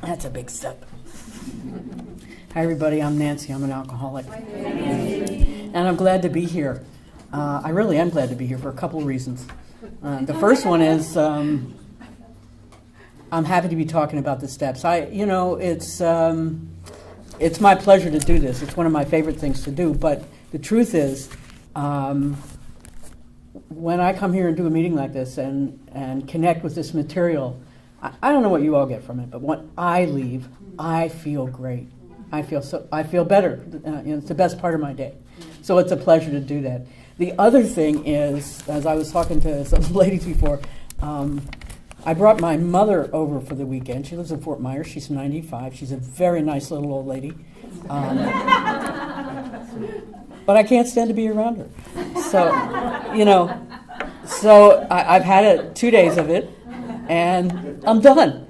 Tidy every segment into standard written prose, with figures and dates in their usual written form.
That's a big step. Hi, everybody. I'm Nancy. I'm an alcoholic. And I'm glad to be here. I really am glad to be here for a couple of reasons. The first one is I'm happy to be talking about the steps. It's my pleasure to do this. It's one of my favorite things to do. But the truth is, when I come here and do a meeting like this and connect with this material, I don't know what you all get from it, but when I leave, I feel great. I feel better. It's the best part of my day. So it's a pleasure to do that. The other thing is, as I was talking to some ladies before, I brought my mother over for the weekend. She lives in Fort Myers. She's 95. She's a very nice little old lady. But I can't stand to be around her. So I've had 2 days of it, and I'm done.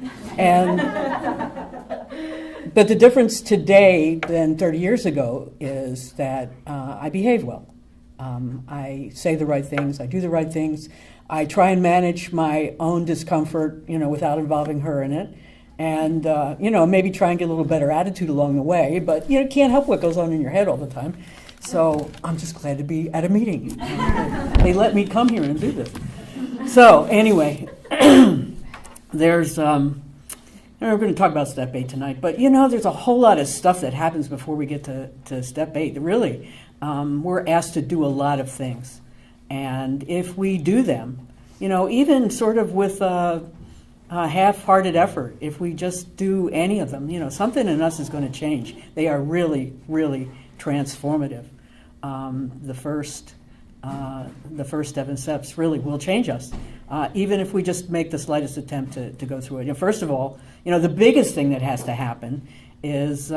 But the difference today than 30 years ago is that I behave well. I say the right things. I do the right things. I try and manage my own discomfort, without involving her in it. And, maybe try and get a little better attitude along the way. But, you can't help what goes on in your head all the time. So I'm just glad to be at a meeting. They let me come here and do this. So anyway, there's... we're going to talk about Step 8 tonight, but there's a whole lot of stuff that happens before we get to Step 8. Really, we're asked to do a lot of things. And if we do them, even sort of with a half-hearted effort, if we just do any of them, something in us is going to change. They are really, really transformative. The first 7 steps really will change us, even if we just make the slightest attempt to go through it. First of all, the biggest thing that has to happen is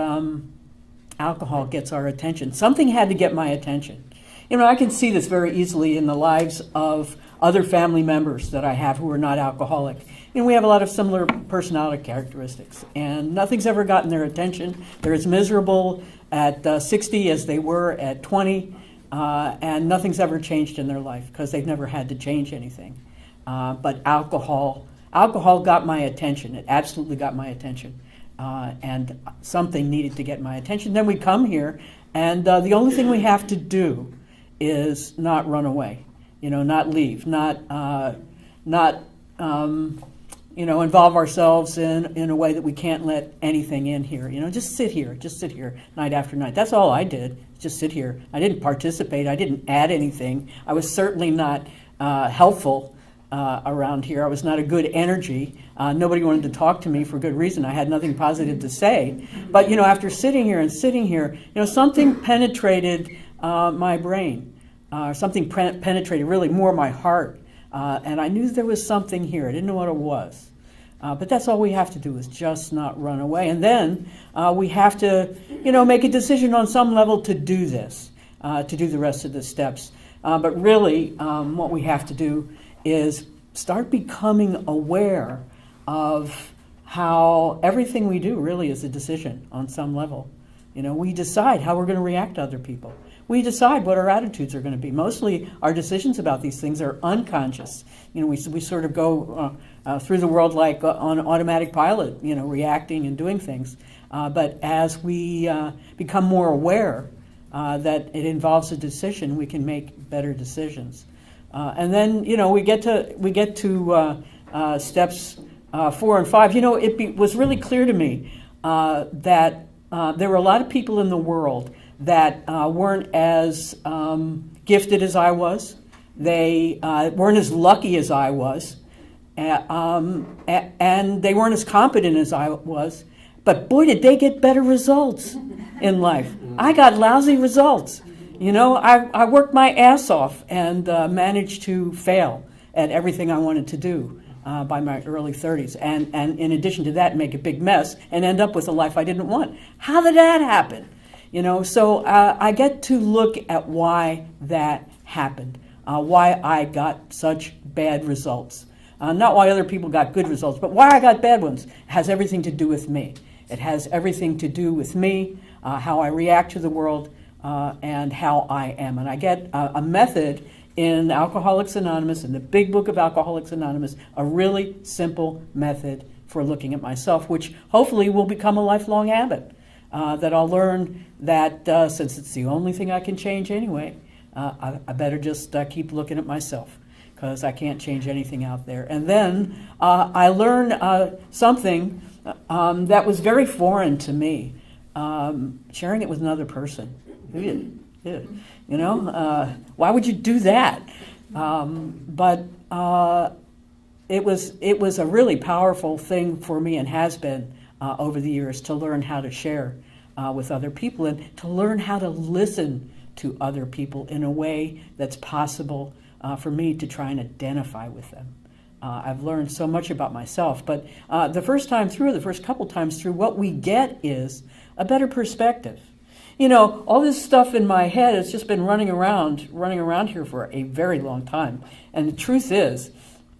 alcohol gets our attention. Something had to get my attention. I can see this very easily in the lives of other family members that I have who are not alcoholic. We have a lot of similar personality characteristics, and nothing's ever gotten their attention. They're as miserable at 60 as they were at 20. And nothing's ever changed in their life because they've never had to change anything. But alcohol got my attention. It absolutely got my attention. And something needed to get my attention. Then we come here, and the only thing we have to do is not run away, not leave, not involve ourselves in a way that we can't let anything in here. Just sit here night after night. That's all I did. Just sit here. I didn't participate. I didn't add anything. I was certainly not helpful around here. I was not a good energy. Nobody wanted to talk to me for good reason. I had nothing positive to say. But, after sitting here, something penetrated my brain. Something penetrated really more my heart. And I knew there was something here. I didn't know what it was. But that's all we have to do is just not run away. And then we have to, make a decision on some level to do this, to do the rest of the steps. But really, what we have to do is start becoming aware of how everything we do really is a decision on some level. We decide how we're going to react to other people. We decide what our attitudes are going to be. Mostly our decisions about these things are unconscious. We sort of go through the world like on automatic pilot, reacting and doing things. But as we become more aware that it involves a decision, we can make better decisions. And then, we get to steps 4 and 5. It was really clear to me that there were a lot of people in the world that weren't as gifted as I was. They weren't as lucky as I was. And they weren't as competent as I was. But boy, did they get better results in life. I got lousy results. I worked my ass off and managed to fail at everything I wanted to do by my early 30s. And in addition to that, make a big mess and end up with a life I didn't want. How did that happen? So I get to look at why that happened, why I got such bad results. Not why other people got good results, but why I got bad ones. It has everything to do with me. It has everything to do with me, how I react to the world, and how I am. And I get a method in Alcoholics Anonymous, in the big book of Alcoholics Anonymous, a really simple method for looking at myself, which hopefully will become a lifelong habit. That I'll learn that since it's the only thing I can change anyway, I better just keep looking at myself, because I can't change anything out there. And then I learned something that was very foreign to me, sharing it with another person. You know, why would you do that? But it was a really powerful thing for me, and has been over the years, to learn how to share with other people, and to learn how to listen to other people in a way that's possible for me to try and identify with them. I've learned so much about myself, but the first couple times through, what we get is a better perspective. You know, all this stuff in my head has just been running around here for a very long time. And the truth is,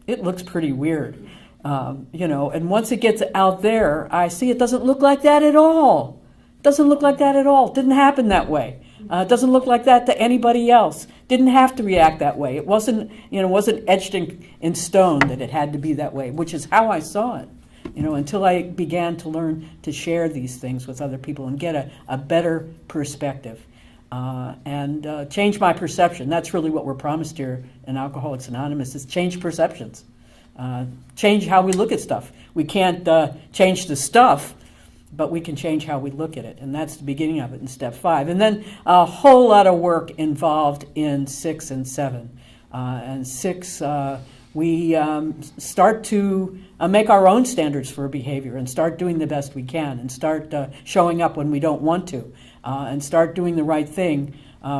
it looks pretty weird. You know, and once it gets out there, I see it doesn't look like that at all. Doesn't look like that at all. Didn't happen that way. It doesn't look like that to anybody else. Didn't have to react that way. It wasn't etched in stone that it had to be that way, which is how I saw it. You know, until I began to learn to share these things with other people and get a better perspective, and change my perception. That's really what we're promised here in Alcoholics Anonymous, is change perceptions. Change how we look at stuff. We can't change the stuff, but we can change how we look at it. And that's the beginning of it in step 5. And then a whole lot of work involved in 6 and 7. And 6, we start to make our own standards for behavior, and start doing the best we can, and start showing up when we don't want to, and start doing the right thing.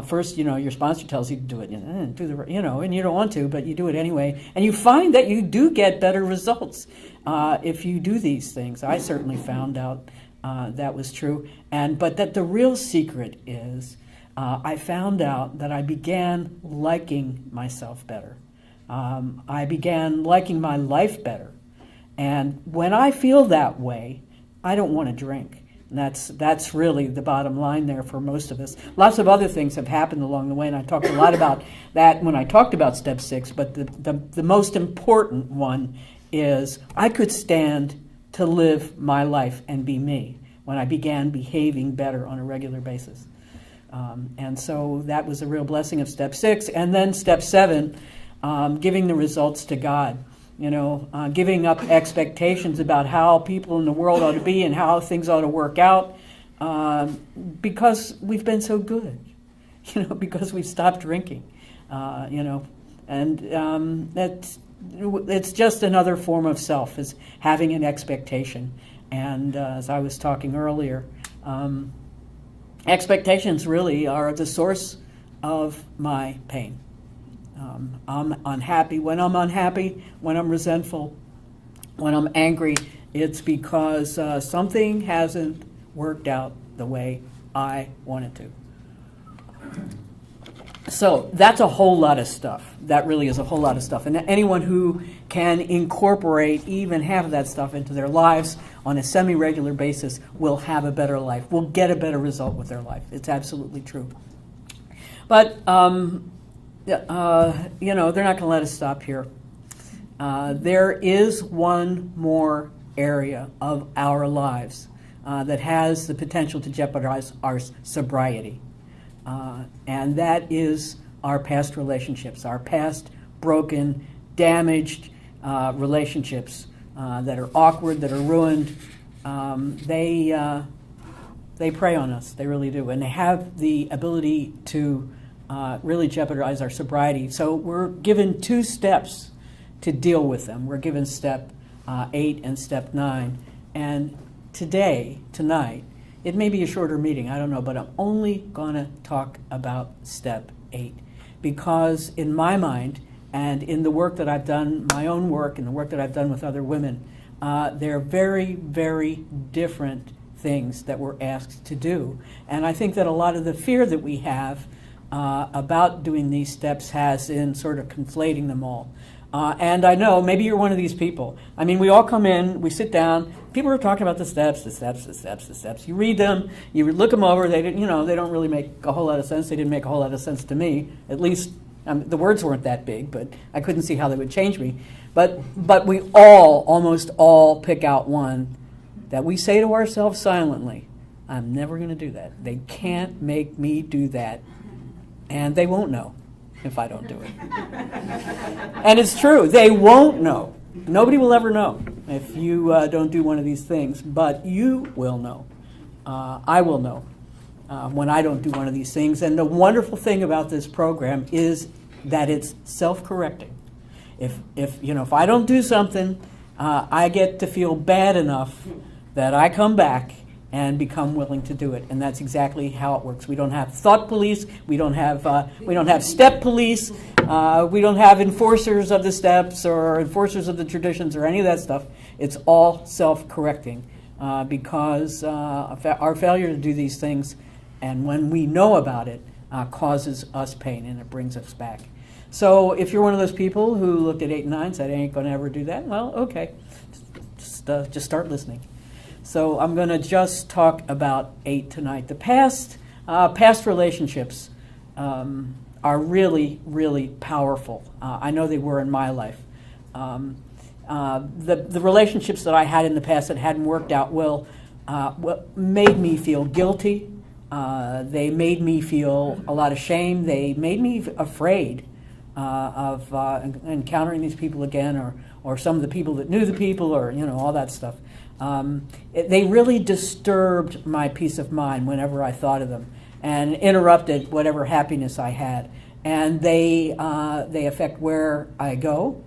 First, you know, your sponsor tells you to do it, and you don't want to, but you do it anyway. And you find that you do get better results if you do these things. I certainly found out that was true. But that the real secret is, I found out that I began liking myself better. I began liking my life better. And when I feel that way, I don't want to drink. And that's really the bottom line there for most of us. Lots of other things have happened along the way, and I talked a lot about that when I talked about step 6, but the most important one is I could stand to live my life and be me when I began behaving better on a regular basis. And so that was a real blessing of step 6. And then step 7, giving the results to God. You know, giving up expectations about how people in the world ought to be and how things ought to work out, because we've been so good, you know, because we've stopped drinking, you know, and it's just another form of self, is having an expectation. And as I was talking earlier, expectations really are the source of my pain. I'm unhappy. When I'm resentful, when I'm angry, it's because something hasn't worked out the way I want it to. So that's a whole lot of stuff. That really is a whole lot of stuff. And anyone who can incorporate even half of that stuff into their lives on a semi-regular basis will have a better life, will get a better result with their life. It's absolutely true. But you know, they're not going to let us stop here. There is one more area of our lives that has the potential to jeopardize our sobriety, and that is our past relationships, our past broken, damaged relationships that are awkward, that are ruined. They prey on us, they really do, and they have the ability to really jeopardize our sobriety. So we're given 2 steps to deal with them. We're given step 8 and step 9. And tonight, it may be a shorter meeting, I don't know, but I'm only going to talk about step 8. Because in my mind, and in the work that I've done, my own work, and the work that I've done with other women, they're very, very different things that we're asked to do. And I think that a lot of the fear that we have about doing these steps has in sort of conflating them all. And I know maybe you're one of these people. I mean, we all come in, we sit down, people are talking about the steps. You read them, you look them over, they don't really make a whole lot of sense. They didn't make a whole lot of sense to me, at least The words weren't that big, but I couldn't see how they would change me. But we all, almost all, pick out one that we say to ourselves silently, I'm never going to do that. They can't make me do that. And they won't know if I don't do it. And it's true. They won't know. Nobody will ever know if you don't do one of these things. But you will know. I will know when I don't do one of these things. And the wonderful thing about this program is that it's self-correcting. If I don't do something, I get to feel bad enough that I come back and become willing to do it, and that's exactly how it works. We don't have thought police. We don't have step police. We don't have enforcers of the steps or enforcers of the traditions or any of that stuff. It's all self-correcting because our failure to do these things, and when we know about it, causes us pain and it brings us back. So if you're one of those people who looked at 8 and 9 and said, I ain't going to ever do that, well, okay, just start listening. So I'm going to just talk about 8 tonight. The past relationships are really, really powerful. I know they were in my life. The relationships that I had in the past that hadn't worked out well made me feel guilty. They made me feel a lot of shame. They made me afraid of encountering these people again, or some of the people that knew the people, or all that stuff. They really disturbed my peace of mind whenever I thought of them, and interrupted whatever happiness I had. And they affect where I go,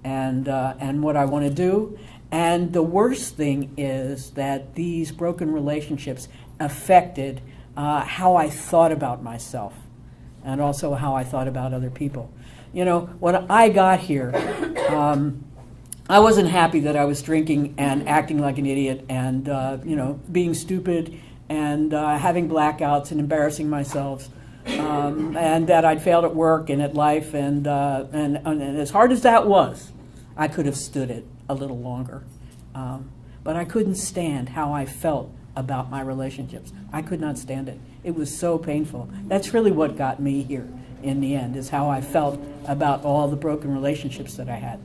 and what I want to do. And the worst thing is that these broken relationships affected how I thought about myself, and also how I thought about other people. When I got here, I wasn't happy that I was drinking and acting like an idiot and, being stupid and having blackouts and embarrassing myself, and that I'd failed at work and at life. And as hard as that was, I could have stood it a little longer. But I couldn't stand how I felt about my relationships. I could not stand it. It was so painful. That's really what got me here in the end, is how I felt about all the broken relationships that I had.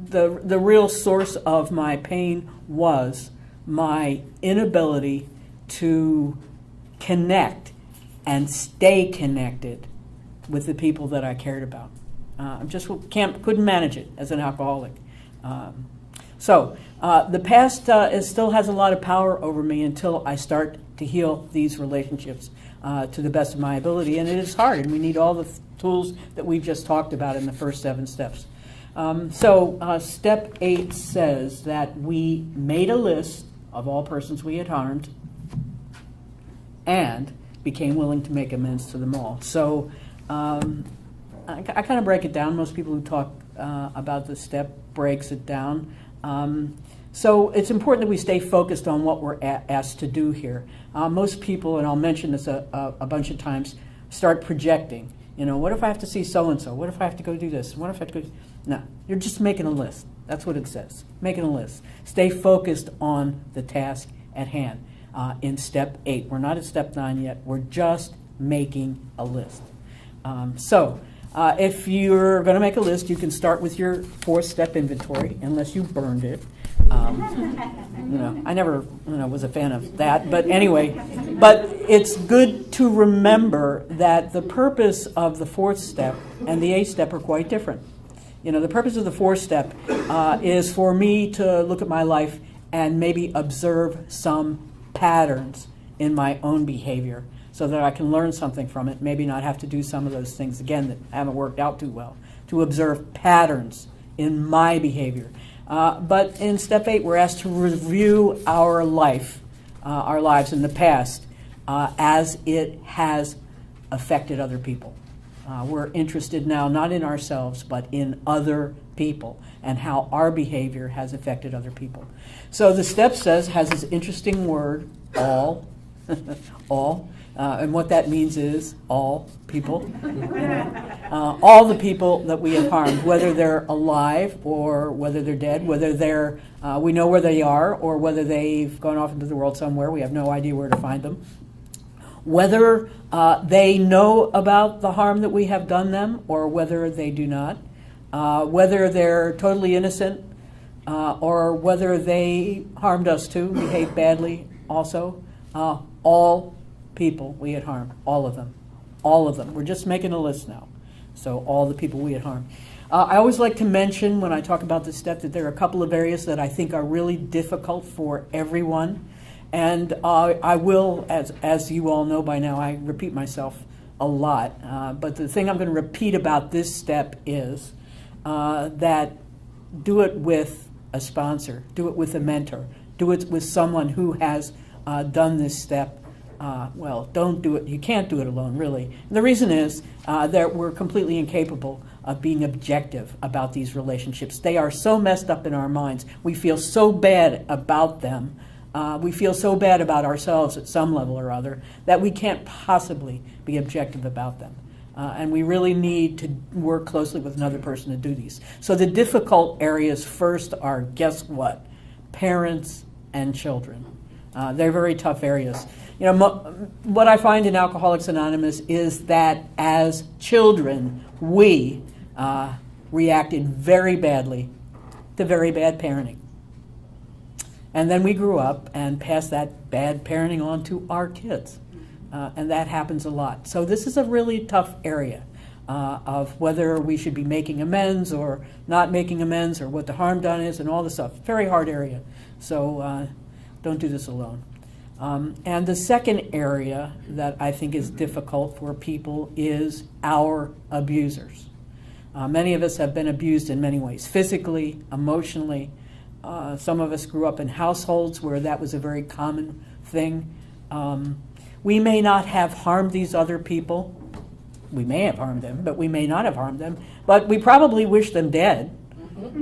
The real source of my pain was my inability to connect and stay connected with the people that I cared about. Just couldn't manage it as an alcoholic. So the past still has a lot of power over me until I start to heal these relationships to the best of my ability. And it is hard, and we need all the tools that we've just talked about in the first 7 steps. So step 8 says that we made a list of all persons we had harmed and became willing to make amends to them all. So I kind of break it down. Most people who talk about this step breaks it down. So it's important that we stay focused on what we're asked to do here. Most people, and I'll mention this a bunch of times, start projecting. What if I have to see so-and-so? What if I have to go do this? What if I have to go? No, you're just making a list. That's what it says, making a list. Stay focused on the task at hand. In step 8, we're not at step 9 yet. We're just making a list. If you're going to make a list, you can start with your 4-step inventory, unless you burned it. I never was a fan of that, but anyway. But it's good to remember that the purpose of the 4th step and the 8th step are quite different. The purpose of the 4th step is for me to look at my life and maybe observe some patterns in my own behavior, so that I can learn something from it, maybe not have to do some of those things again that haven't worked out too well, to observe patterns in my behavior. But in step 8, we're asked to review our lives in the past as it has affected other people. We're interested now not in ourselves, but in other people and how our behavior has affected other people. So the step has this interesting word, all, all. And what that means is all people, all the people that we have harmed, whether they're alive or whether they're dead, whether we know where they are or whether they've gone off into the world somewhere, we have no idea where to find them, whether they know about the harm that we have done them or whether they do not, whether they're totally innocent or whether they harmed us too, behaved badly also. All people we had harmed, all of them. All of them. We're just making a list now. So all the people we had harmed. I always like to mention when I talk about this step that there are a couple of areas that I think are really difficult for everyone. And I will, as you all know by now, I repeat myself a lot. But the thing I'm going to repeat about this step is that do it with a sponsor, do it with a mentor, do it with someone who has done this step. Well, don't do it. You can't do it alone, really. And the reason is that we're completely incapable of being objective about these relationships. They are so messed up in our minds. We feel so bad about them. We feel so bad about ourselves at some level or other that we can't possibly be objective about them. And we really need to work closely with another person to do these. So the difficult areas first are, guess what? Parents and children. They're very tough areas. You know, what I find in Alcoholics Anonymous is that as children, we reacted very badly to very bad parenting. And then we grew up and passed that bad parenting on to our kids. And that happens a lot. So this is a really tough area of whether we should be making amends or not making amends or what the harm done is and all this stuff. Very hard area. So don't do this alone. And the second area that I think is difficult for people is our abusers. Many of us have been abused in many ways, physically, emotionally. Some of us grew up in households where that was a very common thing. We may not have harmed these other people. We may have harmed them, but we may not have harmed them. But we probably wish them dead,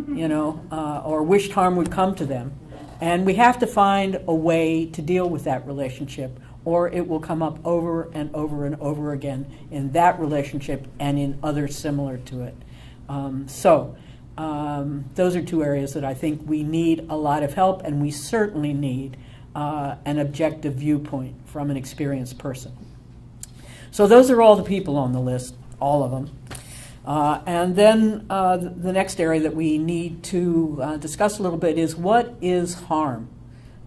you know, or wished harm would come to them. And we have to find a way to deal with that relationship, or it will come up over and over and over again in that relationship and in others similar to it. Those are two areas that I think we need a lot of help, and we certainly need an objective viewpoint from an experienced person. So those are all the people on the list, all of them. And then the next area that we need to discuss a little bit is what is harm?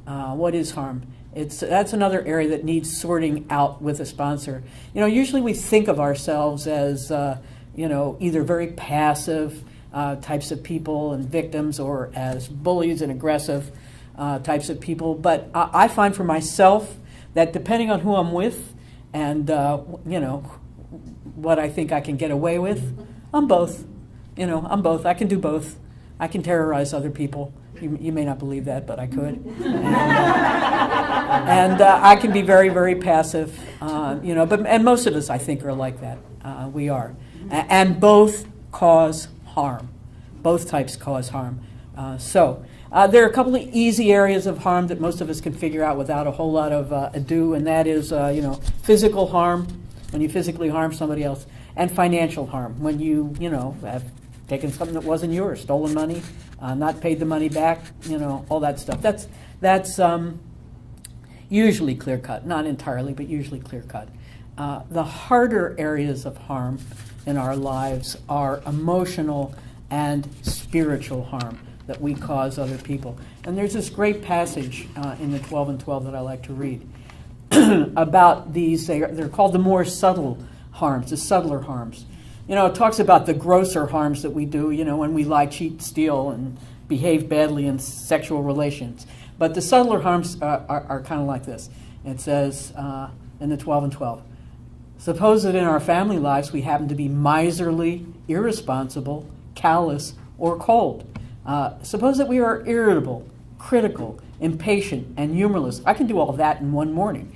What is harm? That's another area that needs sorting out with a sponsor. You know, usually we think of ourselves as, either very passive types of people and victims or as bullies and aggressive types of people. But I find for myself that depending on who I'm with and, what I think I can get away with, I'm both. I'm both. I can do both. I can terrorize other people. You may not believe that, but I could. And I can be very, very passive, and most of us, I think, are like that. We are. And both cause harm. Both types cause harm. There are a couple of easy areas of harm that most of us can figure out without a whole lot of ado, and that is, physical harm, when you physically harm somebody else, and financial harm, when you have taken something that wasn't yours, stolen money, not paid the money back, all that stuff. That's usually clear-cut, not entirely, but usually clear-cut. The harder areas of harm in our lives are emotional and spiritual harm that we cause other people. And there's this great passage in the 12 and 12 that I like to read about these. They're called the more subtle harms, the subtler harms. It talks about the grosser harms that we do, when we lie, cheat, steal, and behave badly in sexual relations. But the subtler harms are kind of like this. It says in the 12 and 12, suppose that in our family lives we happen to be miserly, irresponsible, callous, or cold. Suppose that we are irritable, critical, impatient, and humorless. I can do all that in one morning,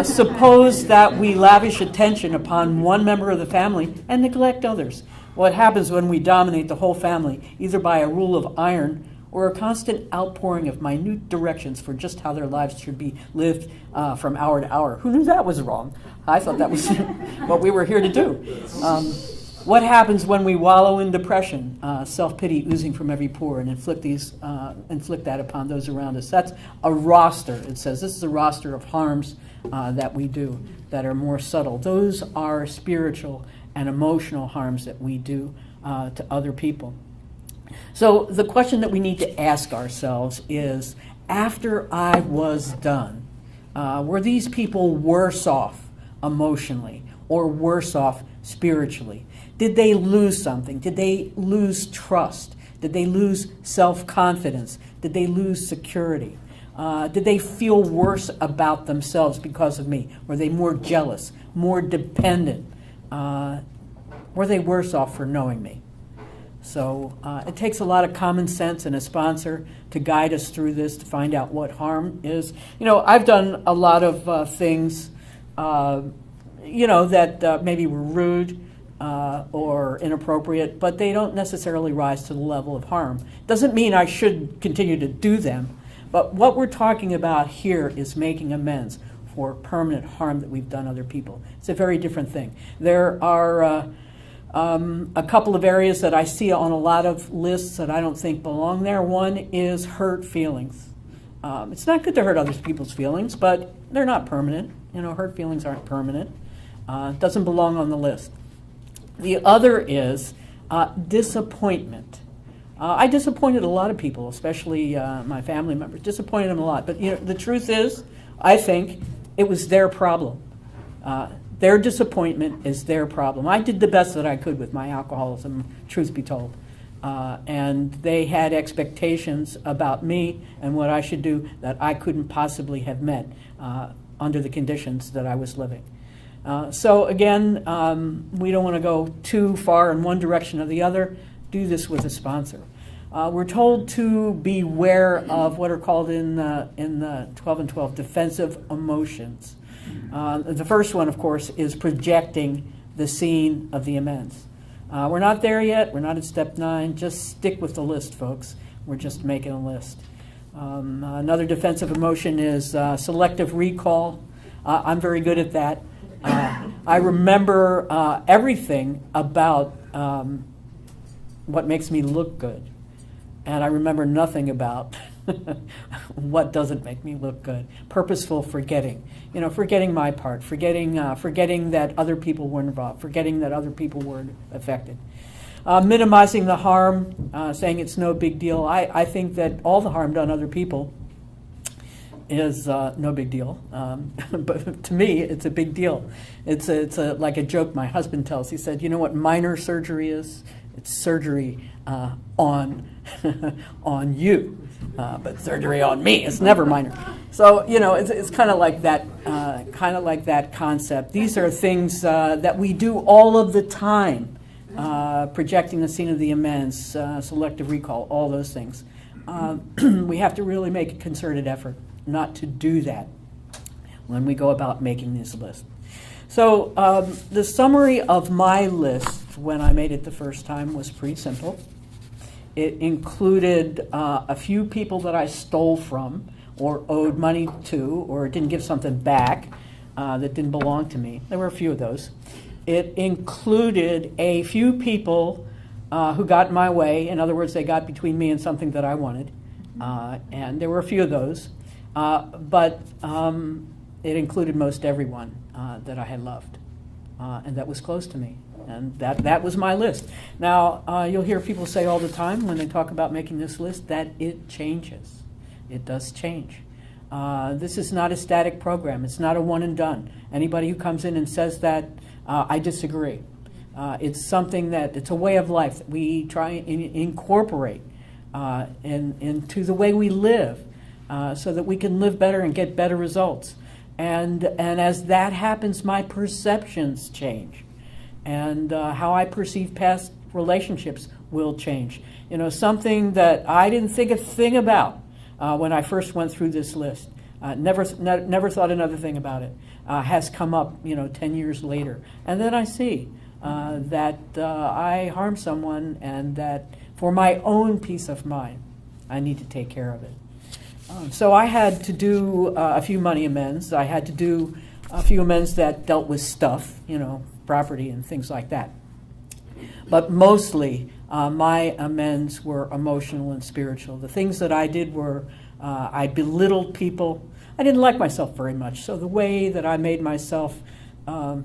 Suppose that we lavish attention upon one member of the family and neglect others. What happens when we dominate the whole family, either by a rule of iron or a constant outpouring of minute directions for just how their lives should be lived from hour to hour? Who knew that was wrong? I thought that was what we were here to do. What happens when we wallow in depression, self-pity oozing from every pore, and inflict that upon those around us? That's a roster. It says this is a roster of harms that we do that are more subtle. Those are spiritual and emotional harms that we do to other people. So the question that we need to ask ourselves is, after I was done, were these people worse off emotionally or worse off spiritually? Did they lose something? Did they lose trust? Did they lose self-confidence? Did they lose security? Did they feel worse about themselves because of me? Were they more jealous, more dependent? Were they worse off for knowing me? So it takes a lot of common sense and a sponsor to guide us through this, to find out what harm is. You know, I've done a lot of things, that maybe were rude or inappropriate, but they don't necessarily rise to the level of harm. Doesn't mean I should continue to do them, but what we're talking about here is making amends for permanent harm that we've done other people. It's a very different thing. There are a couple of areas that I see on a lot of lists that I don't think belong there. One is hurt feelings. It's not good to hurt other people's feelings, but they're not permanent. Hurt feelings aren't permanent. It doesn't belong on the list. The other is disappointment. I disappointed a lot of people, especially my family members. Disappointed them a lot. But the truth is, I think it was their problem. Their disappointment is their problem. I did the best that I could with my alcoholism, truth be told. And they had expectations about me and what I should do that I couldn't possibly have met under the conditions that I was living. So again, we don't want to go too far in one direction or the other. Do this with a sponsor. We're told to beware of what are called in the 12 and 12 defensive emotions. The first one, of course, is projecting the scene of the amends. We're not there yet. We're not at step 9. Just stick with the list, folks. We're just making a list. Another defensive emotion is selective recall. I'm very good at that. I remember everything about what makes me look good, and I remember nothing about what doesn't make me look good. Purposeful forgetting, forgetting my part, forgetting that other people were involved, forgetting that other people were affected. Minimizing the harm, saying it's no big deal. I think that all the harm done other people is no big deal, but to me, it's a big deal. It's like a joke my husband tells. He said, "You know what minor surgery is? It's surgery on on you, but surgery on me is never minor." So it's kind of like that concept. These are things that we do all of the time, projecting the scene of the amends, selective recall, all those things. We have to really make a concerted effort not to do that when we go about making this list. So the summary of my list when I made it the first time was pretty simple. It included a few people that I stole from or owed money to or didn't give something back that didn't belong to me. There were a few of those. It included a few people who got in my way. In other words, they got between me and something that I wanted. And there were a few of those. But it included most everyone that I had loved and that was close to me. And that was my list. Now, you'll hear people say all the time when they talk about making this list that it changes. It does change. This is not a static program. It's not a one and done. Anybody who comes in and says that, I disagree. It's something it's a way of life that we try and incorporate into the way we live. So that we can live better and get better results. And as that happens, my perceptions change. And how I perceive past relationships will change. Something that I didn't think a thing about when I first went through this list, never thought another thing about it, has come up, 10 years later. And then I see that I harmed someone and that for my own peace of mind, I need to take care of it. So I had to do a few money amends. I had to do a few amends that dealt with stuff, property and things like that. But mostly, my amends were emotional and spiritual. The things that I did were I belittled people. I didn't like myself very much. So the way that I made myself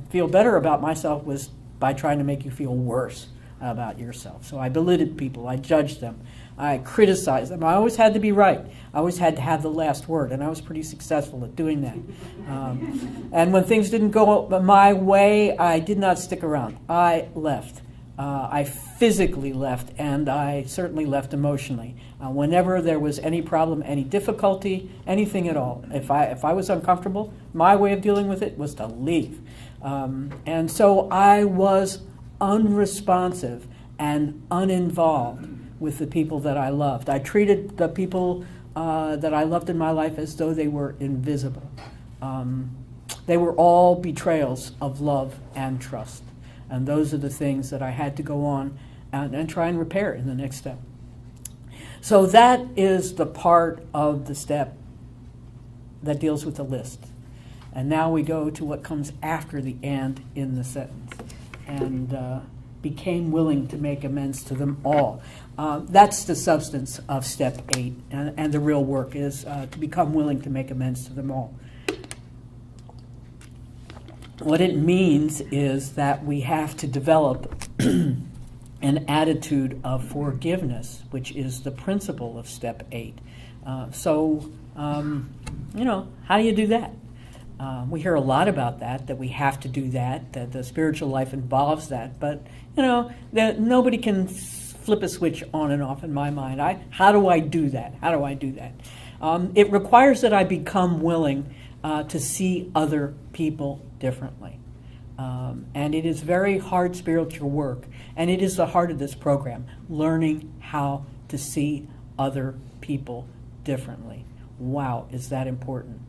feel better about myself was by trying to make you feel worse about yourself. So I belittled people, I judged them, I criticized them. I always had to be right. I always had to have the last word, and I was pretty successful at doing that. And when things didn't go my way, I did not stick around. I left. I physically left, and I certainly left emotionally. Whenever there was any problem, any difficulty, anything at all, if I was uncomfortable, my way of dealing with it was to leave. And so I was unresponsive and uninvolved with the people that I loved. I treated the people that I loved in my life as though they were invisible. They were all betrayals of love and trust. And those are the things that I had to go on and try and repair in the next step. So that is the part of the step that deals with the list. And now we go to what comes after the "and" in the sentence. And became willing to make amends to them all. That's the substance of step 8. And the real work is to become willing to make amends to them all. What it means is that we have to develop an attitude of forgiveness, which is the principle of step 8. So, how do you do that? We hear a lot about that we have to do that the spiritual life involves that. But, that nobody can flip a switch on and off in my mind. How do I do that? It requires that I become willing to see other people differently. And it is very hard spiritual work. And it is the heart of this program, learning how to see other people differently. Wow, is that important?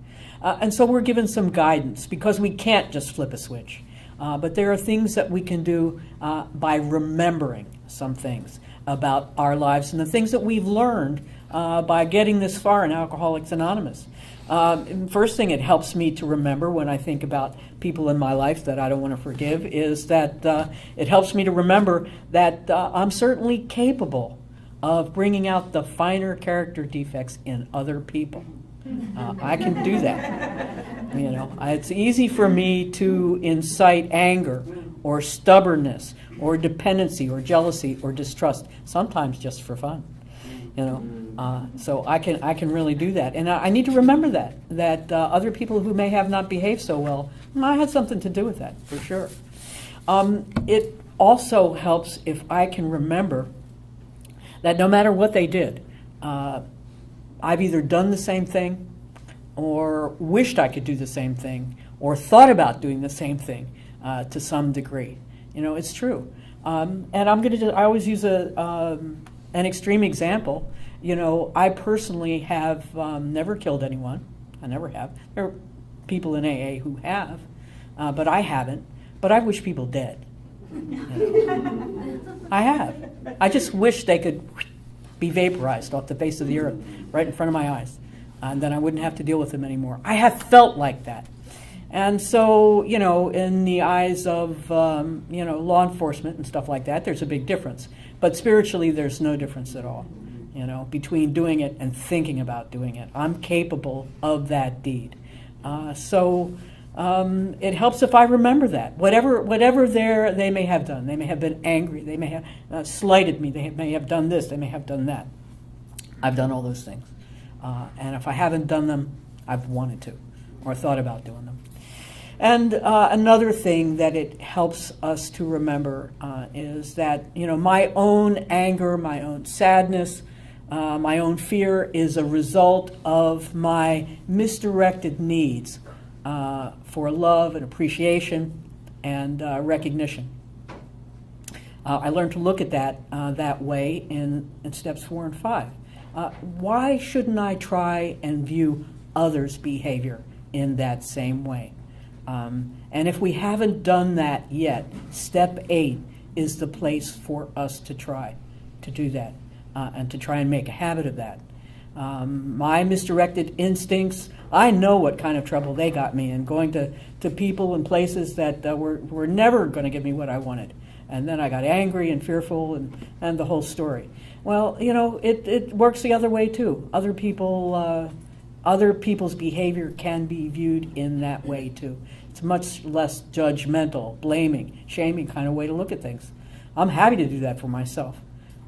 And so we're given some guidance because we can't just flip a switch. But there are things that we can do by remembering some things about our lives and the things that we've learned by getting this far in Alcoholics Anonymous. First thing it helps me to remember when I think about people in my life that I don't want to forgive is that it helps me to remember that I'm certainly capable of bringing out the finer character defects in other people. I can do that. It's easy for me to incite anger or stubbornness or dependency or jealousy or distrust, sometimes just for fun. So I can really do that, and I need to remember that other people who may have not behaved so well, I had something to do with that for sure. It also helps if I can remember that no matter what they did, I've either done the same thing, or wished I could do the same thing, or thought about doing the same thing to some degree. It's true, and I always use an extreme example. I personally have never killed anyone. I never have. There are people in AA who have, but I haven't. But I wish people dead. I have. I just wish they could be vaporized off the face of the earth right in front of my eyes, and then I wouldn't have to deal with them anymore. I have felt like that. And so, in the eyes of, law enforcement and stuff like that, there's a big difference. But spiritually, there's no difference at all, between doing it and thinking about doing it. I'm capable of that deed. So it helps if I remember that. Whatever they may have done. They may have been angry. They may have slighted me. They may have done this. They may have done that. I've done all those things. And if I haven't done them, I've wanted to or thought about doing them. And another thing that it helps us to remember is that, my own anger, my own sadness, my own fear is a result of my misdirected needs for love and appreciation and recognition. I learned to look at that way in steps 4 and 5. Why shouldn't I try and view others' behavior in that same way? And if we haven't done that yet, step 8 is the place for us to try to do that and to try and make a habit of that. My misdirected instincts, I know what kind of trouble they got me in, going to people and places that were never going to give me what I wanted. And then I got angry and fearful and the whole story. Well, it works the other way too. Other people other people's behavior can be viewed in that way too. It's much less judgmental, blaming, shaming kind of way to look at things. I'm happy to do that for myself.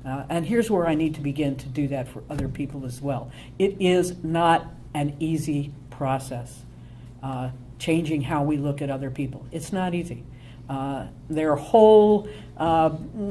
And here's where I need to begin to do that for other people as well. It is not an easy process, changing how we look at other people. It's not easy. There are whole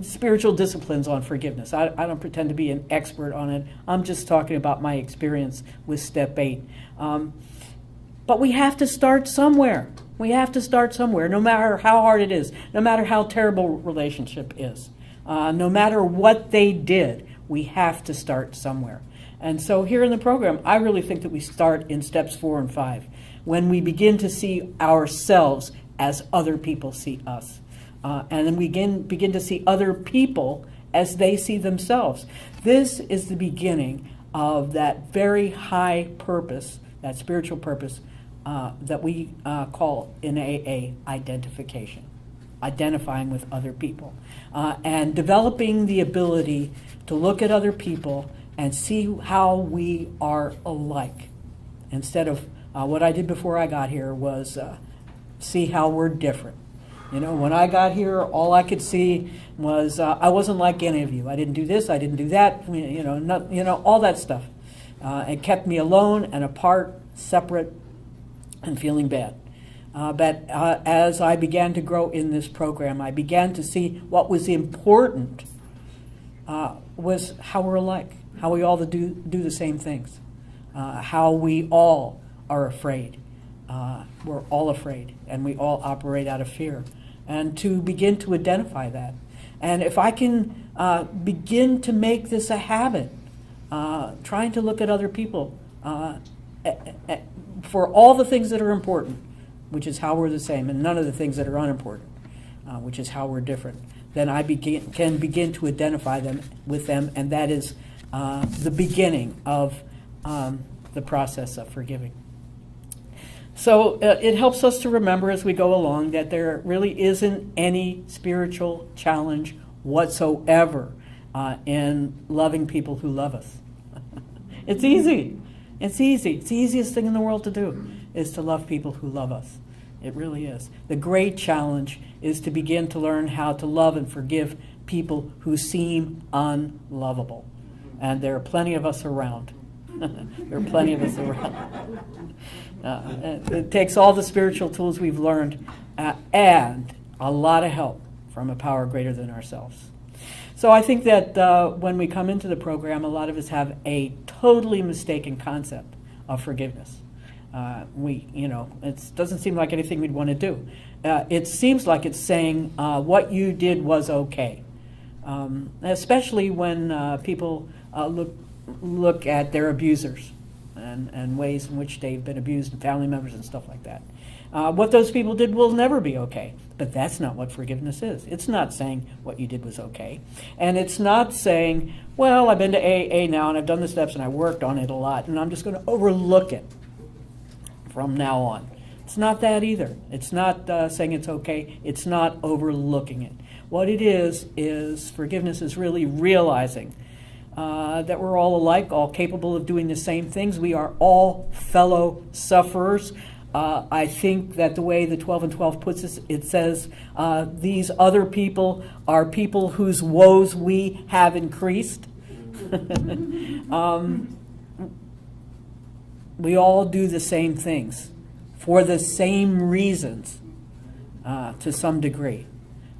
spiritual disciplines on forgiveness. I don't pretend to be an expert on it. I'm just talking about my experience with Step 8. But we have to start somewhere. We have to start somewhere, no matter how hard it is, no matter how terrible a relationship is, no matter what they did, we have to start somewhere. And so here in the program, I really think that we start in steps 4 and 5, when we begin to see ourselves as other people see us. And then we begin to see other people as they see themselves. This is the beginning of that very high purpose, that spiritual purpose, that we call in AA identification, identifying with other people, and developing the ability to look at other people and see how we are alike. Instead of what I did before I got here was see how we're different. You know, when I got here, all I could see was I wasn't like any of you. I didn't do this, I didn't do that, all that stuff. It kept me alone and apart, separate, and feeling bad. But as I began to grow in this program, I began to see what was important was how we're alike, how we all do the same things, how we all are afraid. We're all afraid, and we all operate out of fear. And to begin to identify that. And if I can begin to make this a habit, trying to look at other people for all the things that are important, which is how we're the same, and none of the things that are unimportant, which is how we're different, then I can begin to identify them with them, and that is the beginning of the process of forgiving. So it helps us to remember as we go along that there really isn't any spiritual challenge whatsoever in loving people who love us. It's easy. It's easy. It's the easiest thing in the world to do is to love people who love us. It really is. The great challenge is to begin to learn how to love and forgive people who seem unlovable. And there are plenty of us around. There are plenty of us around. It takes all the spiritual tools we've learned and a lot of help from a power greater than ourselves. So I think that when we come into the program, a lot of us have a totally mistaken concept of forgiveness. It doesn't seem like anything we'd want to do. It seems like it's saying what you did was okay, especially when people look at their abusers and ways in which they've been abused and family members and stuff like that. What those people did will never be okay. But that's not what forgiveness is. It's not saying what you did was okay. And it's not saying, well, I've been to AA now and I've done the steps and I worked on it a lot and I'm just going to overlook it from now on. It's not that either. It's not saying it's okay. It's not overlooking it. What it is forgiveness is really realizing that we're all alike, all capable of doing the same things. We are all fellow sufferers. I think that the way the 12 and 12 puts it says, these other people are people whose woes we have increased. We all do the same things for the same reasons to some degree.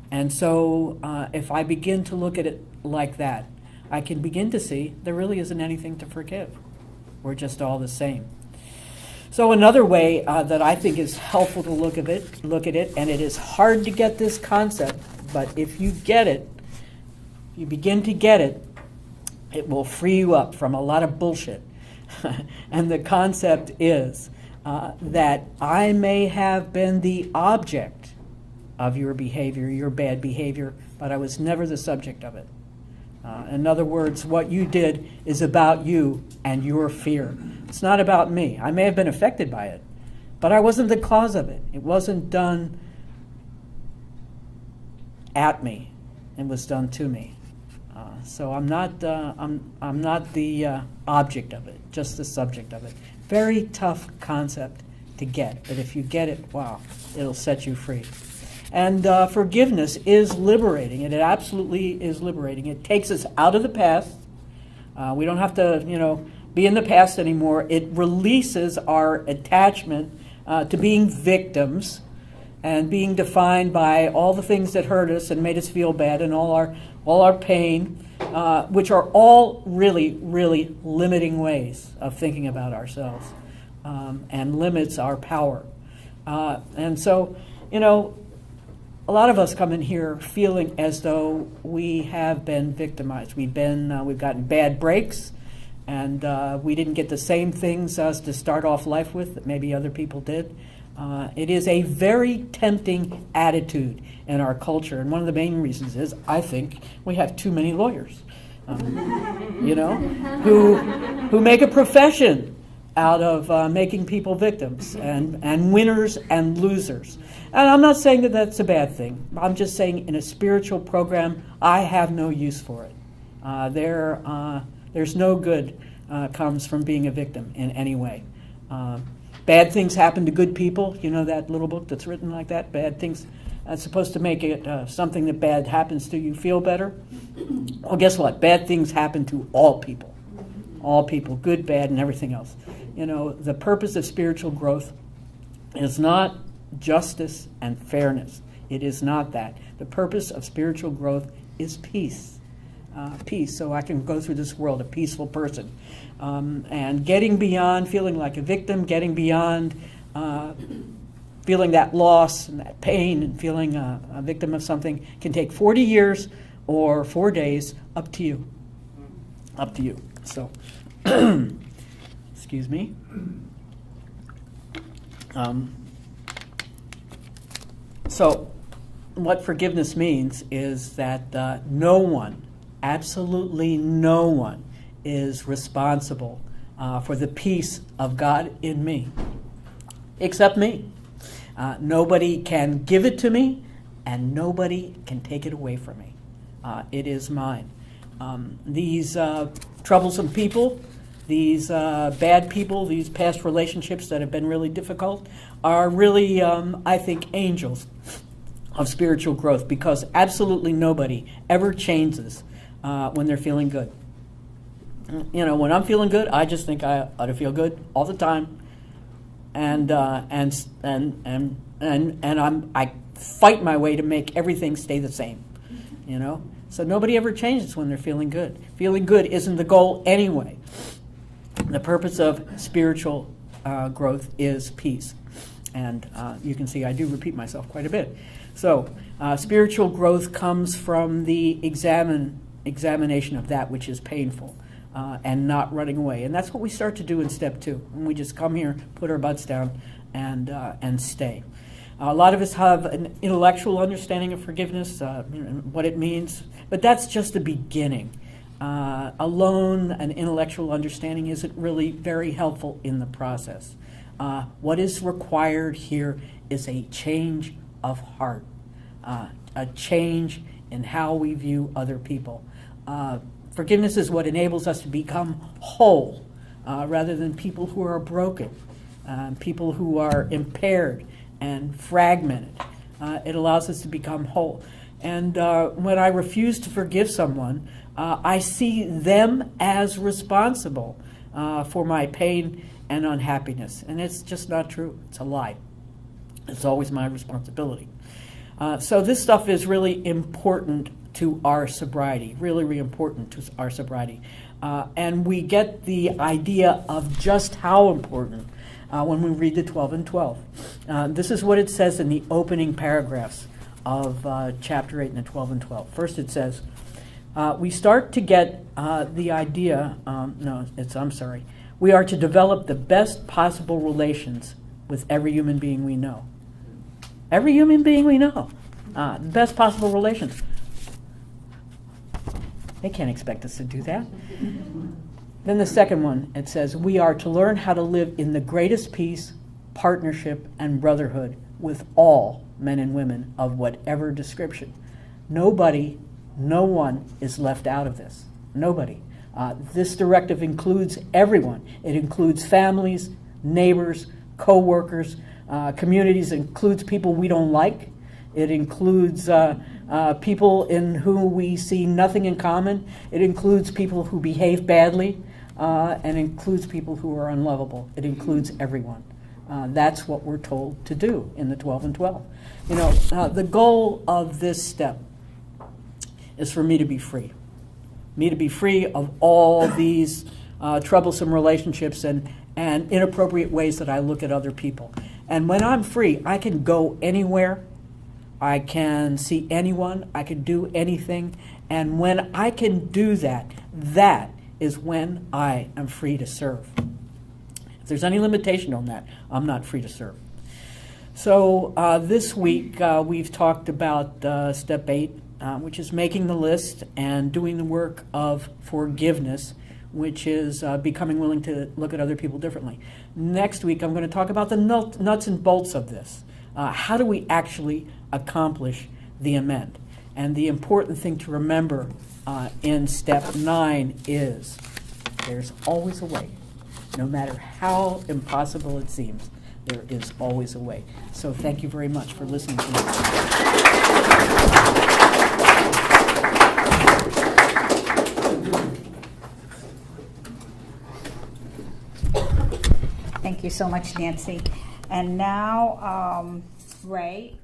And so if I begin to look at it like that, I can begin to see there really isn't anything to forgive. We're just all the same. So another way that I think is helpful to look at it, and it is hard to get this concept, but if you get it, you begin to get it, it will free you up from a lot of bullshit. And the concept is that I may have been the object of your behavior, your bad behavior, but I was never the subject of it. In other words, what you did is about you and your fear. It's not about me. I may have been affected by it, but I wasn't the cause of it. It wasn't done at me. It was done to me. So I'm not the object of it, just the subject of it. Very tough concept to get, but if you get it, wow, it'll set you free. And forgiveness is liberating, and it absolutely is liberating. It takes us out of the past. We don't have to, be in the past anymore. It releases our attachment to being victims and being defined by all the things that hurt us and made us feel bad and all our pain, which are all really, really limiting ways of thinking about ourselves, and limits our power. And so, a lot of us come in here feeling as though we have been victimized. We've gotten bad breaks, and we didn't get the same things to start off life with that maybe other people did. It is a very tempting attitude in our culture, and one of the main reasons is, I think, we have too many lawyers, who make a profession out of making people victims and winners and losers. And I'm not saying that that's a bad thing. I'm just saying in a spiritual program, I have no use for it. There's no good comes from being a victim in any way. Bad things happen to good people. You know that little book that's written like that? Bad things. That's supposed to make it something that bad happens to you feel better. Well, guess what? Bad things happen to all people. All people, good, bad, and everything else. The purpose of spiritual growth is not justice and fairness. It is not that. The purpose of spiritual growth is peace. Peace, so I can go through this world a peaceful person. And getting beyond feeling like a victim, getting beyond feeling that loss and that pain and feeling a victim of something can take 40 years or 4 days, up to you. Up to you. So, excuse me. So what forgiveness means is that no one, absolutely no one, is responsible for the peace of God in me, except me. Nobody can give it to me, and nobody can take it away from me. It is mine. These troublesome people, these bad people, these past relationships that have been really difficult are really, I think, angels of spiritual growth, because absolutely nobody ever changes when they're feeling good. When I'm feeling good, I just think I ought to feel good all the time, and I fight my way to make everything stay the same. So nobody ever changes when they're feeling good. Feeling good isn't the goal anyway. The purpose of spiritual growth is peace. And you can see I do repeat myself quite a bit. So spiritual growth comes from the examination of that which is painful and not running away. And that's what we start to do in step 2. When we just come here, put our butts down, and stay. A lot of us have an intellectual understanding of forgiveness, what it means, but that's just the beginning. Alone, an intellectual understanding isn't really very helpful in the process. What is required here is a change of heart, a change in how we view other people. Forgiveness is what enables us to become whole, rather than people who are broken, people who are impaired and fragmented. It allows us to become whole. And when I refuse to forgive someone, I see them as responsible for my pain and unhappiness. And it's just not true. It's a lie. It's always my responsibility. So this stuff is really important to our sobriety, really, really important to our sobriety. And we get the idea of just how important when we read the 12 and 12. This is what it says in the opening paragraphs of chapter 8 and the 12 and 12. First it says, we start to get the idea, we are to develop the best possible relations with every human being we know. Every human being we know. The best possible relations. They can't expect us to do that. Then the second one, it says, we are to learn how to live in the greatest peace, partnership, and brotherhood with all men and women of whatever description. Nobody, no one is left out of this. Nobody. This directive includes everyone. It includes families, neighbors, co-workers, communities. It includes people we don't like. It includes people in who we see nothing in common. It includes people who behave badly, and includes people who are unlovable. It includes everyone. That's what we're told to do in the 12 and 12. You know, the goal of this step is for me to be free. Me to be free of all these troublesome relationships and inappropriate ways that I look at other people. And when I'm free, I can go anywhere. I can see anyone. I can do anything. And when I can do that, that is when I am free to serve. If there's any limitation on that, I'm not free to serve. So this week we've talked about step 8, which is making the list and doing the work of forgiveness, which is becoming willing to look at other people differently. Next week I'm going to talk about the nuts and bolts of this. How do we actually accomplish the amend? And the important thing to remember in step 9 is there's always a way. No matter how impossible it seems, there is always a way. So thank you very much for listening to me. Thank you so much, Nancy. And now, Ray,